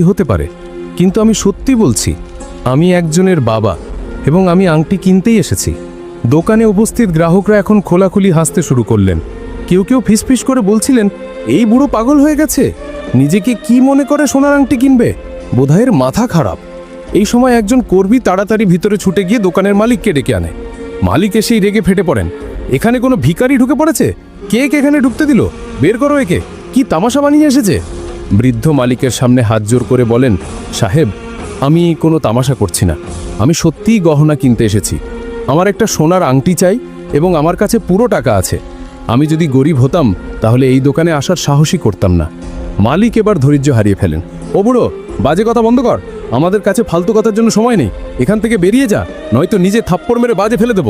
হতে পারে, কিন্তু আমি সত্যি বলছি, আমি একজনের বাবা এবং আমি আংটি কিনতেই এসেছি। দোকানে উপস্থিত গ্রাহকরা এখন খোলাখুলি হাসতে শুরু করলেন। কেউ কেউ ফিসফিস করে বলছিলেন, এই বুড়ো পাগল হয়ে গেছে, নিজেকে কি মনে করে সোনার আংটি কিনবে, বোধহয় এর মাথা খারাপ। এই সময় একজন কর্মী তাড়াতাড়ি ভিতরে ছুটে গিয়ে দোকানের মালিককে ডেকে আনে। মালিক এসেই রেগে ফেটে পড়েন, এখানে কোনো ভিখারি ঢুকে পড়েছে? কে এখানে ঢুকতে দিল? বের করো একে, কি তামাশা বানিয়ে এসেছে? বৃদ্ধ মালিকের সামনে হাত জোর করে বলেন, সাহেব, আমি কোনো তামাশা করছি না, আমি সত্যিই গহনা কিনতে এসেছি। আমার একটা সোনার আংটি চাই এবং আমার কাছে পুরো টাকা আছে। আমি যদি গরিব হতাম তাহলে এই দোকানে আসার সাহসই করতাম না। মালিক এবার ধৈর্য হারিয়ে ফেলেন। ও বুড়ো, বাজে কথা বন্ধ কর, আমাদের কাছে ফালতু কথার জন্য সময় নেই, এখান থেকে বেরিয়ে যা, নয়তো নিজে থাপ্পড় মেরে বাজে ফেলে দেব।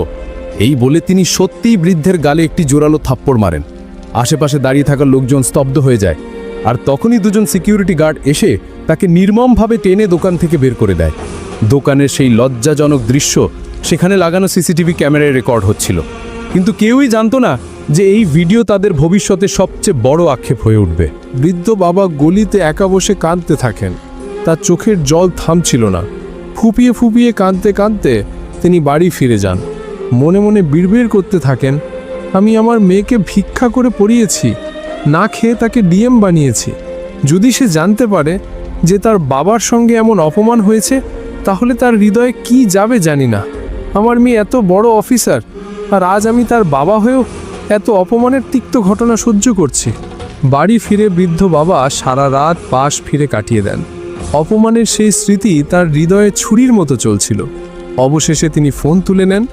এই বলে তিনি সত্যিই বৃদ্ধের গালে একটি জোরালো থাপ্পড় মারেন। আশেপাশে দাঁড়িয়ে থাকা লোকজন স্তব্ধ হয়ে যায়। আর তখনই দুজন সিকিউরিটি গার্ড এসে তাকে নির্মমভাবে টেনে দোকান থেকে বের করে দেয়। দোকানের সেই লজ্জাজনক দৃশ্য সেখানে লাগানো সিসিটিভি ক্যামেরায় রেকর্ড হচ্ছিল, কিন্তু কেউই জানতো না যে এই ভিডিও তাদের ভবিষ্যতে সবচেয়ে বড় আক্ষেপ হয়ে উঠবে। বৃদ্ধ বাবা গলিতে একা বসে কাঁদতে থাকেন। তার চোখের জল থামছিল না। ফুপিয়ে ফুপিয়ে কাঁদতে কাঁদতে তিনি বাড়ি ফিরে যান। মনে মনে বিড়বিড় করতে থাকেন, আমি আমার মেয়েকে ভিক্ষা করে পড়িয়েছি, না খেয়ে তাকে ডিএম বানিয়েছি। যদি সে জানতে পারে যে তার বাবার সঙ্গে এমন অপমান হয়েছে, তাহলে তার হৃদয়ে কি যাবে জানি না। আমার মেয়ে এত বড় অফিসার, আর আজ আমি তার বাবা হয়েও এত অপমানের তিক্ত ঘটনা সহ্য করছি। বাড়ি ফিরে বৃদ্ধ বাবা সারা রাত পাশ ফিরে কাটিয়ে দেন। অপমানের সেই স্মৃতি তার হৃদয়ে ছুরির মতো চলছিল। অবশেষে তিনি ফোন তুলে নেন